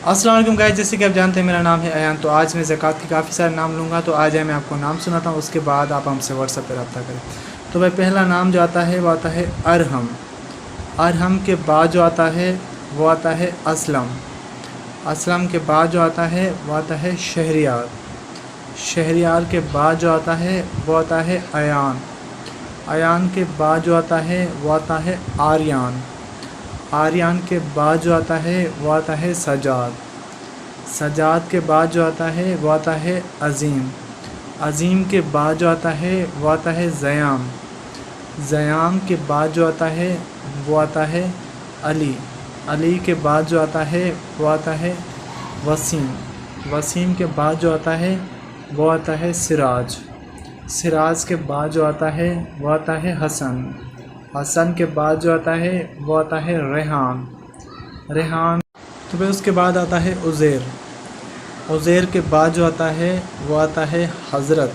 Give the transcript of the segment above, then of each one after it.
अस्सलाम वालेकुम गाइस, जैसे कि आप जानते हैं मेरा नाम है अयान। तो आज मैं ज़कात के काफ़ी सारे नाम लूँगा। तो आज मैं आपको नाम सुनाता हूँ, उसके बाद आप हमसे व्हाट्सएप पर रब्ता करें। तो भाई पहला नाम जो आता है वो आता है अरहम। अरहम के बाद जो आता है वो आता है असलम। असलम के बाद जो आता है वो आता है शहरियार। शहरियार के बाद जो आता है वो आता है अयान। अयान के बाद जो आता है वो आता है आर्यान। आर्यान के बाद जो आता है वो आता है सजाद। सजाद के बाद जो आता है वो आता है अज़ीम। अज़ीम के बाद जो आता है वो आता है ज़याम। ज़याम के बाद जो आता है वो आता है अली। अली के बाद जो आता है वो आता है वसीम। वसीम के बाद जो आता है वो आता है सिराज। सिराज के बाद जो आता है वो आता है हसन। हसन के बाद जो आता है वो आता है रेहान। रेहान तो फिर उसके बाद आता है उज़ैर। उज़ैर के बाद जो आता है वो आता है हज़रत।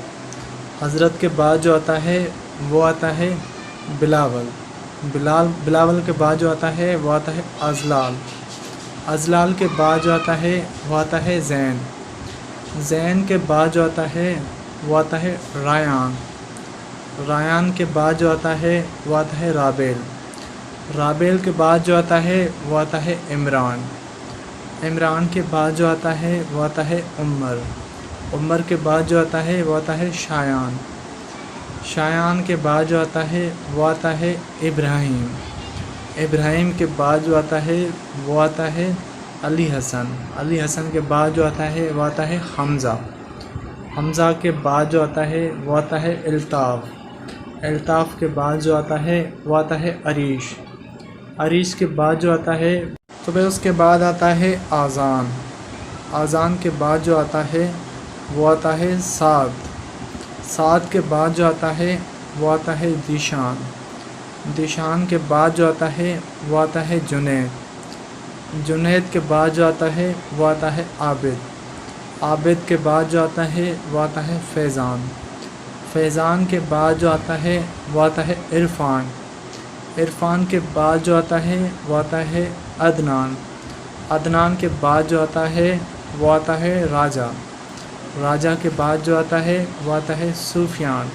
हज़रत के बाद जो आता है वो आता है बिलावल। बिलावल के बाद जो आता है वो आता है अज़लाल। अज़लाल के बाद जो आता है वो आता है ज़ैन। ज़ैन के बाद जो आता है वो आता है रायान। रायान के बाद जो आता है वो आता है राबेल। राबेल के बाद जो आता है वो आता है इमरान। इमरान के बाद जो आता है वो आता है उमर। उमर के बाद जो आता है वो आता है शायान। शायान के बाद जो आता है वो आता है इब्राहीम। इब्राहीम के बाद जो आता है वो आता है अली हसन। अली हसन के बाद जो आता है वो आता है हमज़ा। हमज़ा के बाद जो आता है वो आता है अल्ताफ़। अल्ताफ़ के बाद जो आता है वो आता है अरीश। अरीश के बाद जो आता है तो फिर उसके बाद आता है आज़ान। आज़ान के बाद जो आता है वो आता है साद। साद के बाद जो आता है वो आता है दिशान। दिशान के बाद जो आता है वो आता है जुनैद। जुनैद के बाद जो आता है वो आता है आबिद। आबिद के बाद जो आता है वो आता है फैज़ान। फैज़ान के बाद जो आता है वो आता है इरफ़ान। इरफ़ान के बाद जो आता है वो आता है अदनान। अदनान के बाद जो आता है वो आता है राजा। राजा के बाद जो आता है वो आता है सूफियान।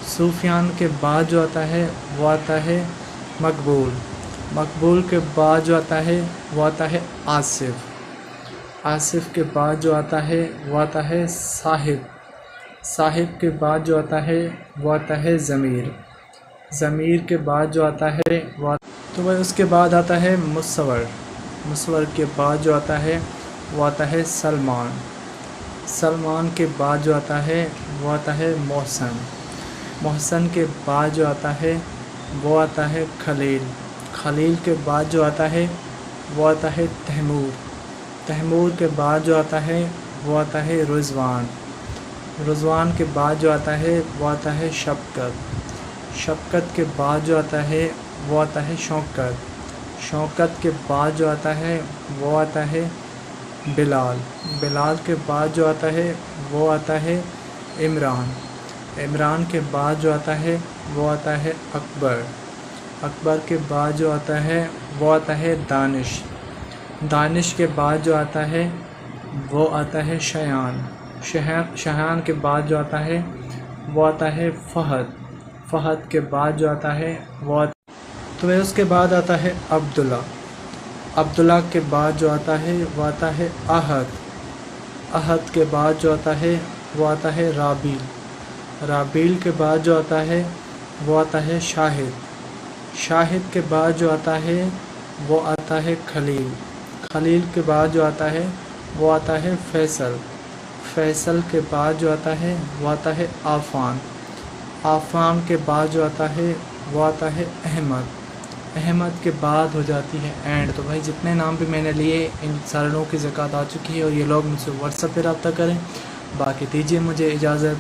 सूफियान के बाद जो आता है वो आता है मकबूल। मकबूल के बाद जो आता है वो आता है आसिफ़। आसिफ़ के बाद जो आता है वो आता है साहिब। साहिब के बाद जो आता है वो आता है ज़मीर। ज़मीर के बाद जो आता है तो वह उसके बाद आता है मुसव्वर। मुसव्वर के बाद जो आता है वो आता है सलमान। सलमान के बाद जो आता है वो आता है मोहसन। मोहसन के बाद जो आता है वो आता है खलील। खलील के बाद जो आता है वो आता है तैमूर। तैमूर के बाद जो आता है वो आता है रिज़वान। रिज़वान के बाद जो आता है वो आता है शफ़क़त। शफ़क़त के बाद जो आता है वो आता है शौकत। शौकत के बाद जो आता है वो आता है बिलाल। बिलाल के बाद जो आता है वो आता है इमरान। इमरान के बाद जो आता है वो आता है अकबर। अकबर के बाद जो आता है वो आता है दानिश। दानिश के बाद जो आता है वो आता है शयान। शयान के बाद जो आता है वो आता है फ़हद। फ़हद के बाद जो आता है वो तो वह उसके बाद आता है अब्दुल्ला। अब्दुल्ला के बाद जो आता है वो आता है अहद। अहद के बाद जो आता है वो आता है राबील। राबील के बाद जो आता है वो आता है शाहिद। शाहिद के बाद जो आता है वो आता है खलील। खलील के बाद जो आता है वो आता है फ़ैसल। फ़ैसल के बाद जो आता है वो आता है आफ़ान। आफ़ान के बाद जो आता है वो आता है अहमद। अहमद के बाद हो जाती है एंड। तो भाई जितने नाम भी मैंने लिए इन सारे लोगों की ज़कात आ चुकी है और ये लोग मुझसे व्हाट्सएप पर रब्ता करें। बाकी दीजिए मुझे इजाज़त।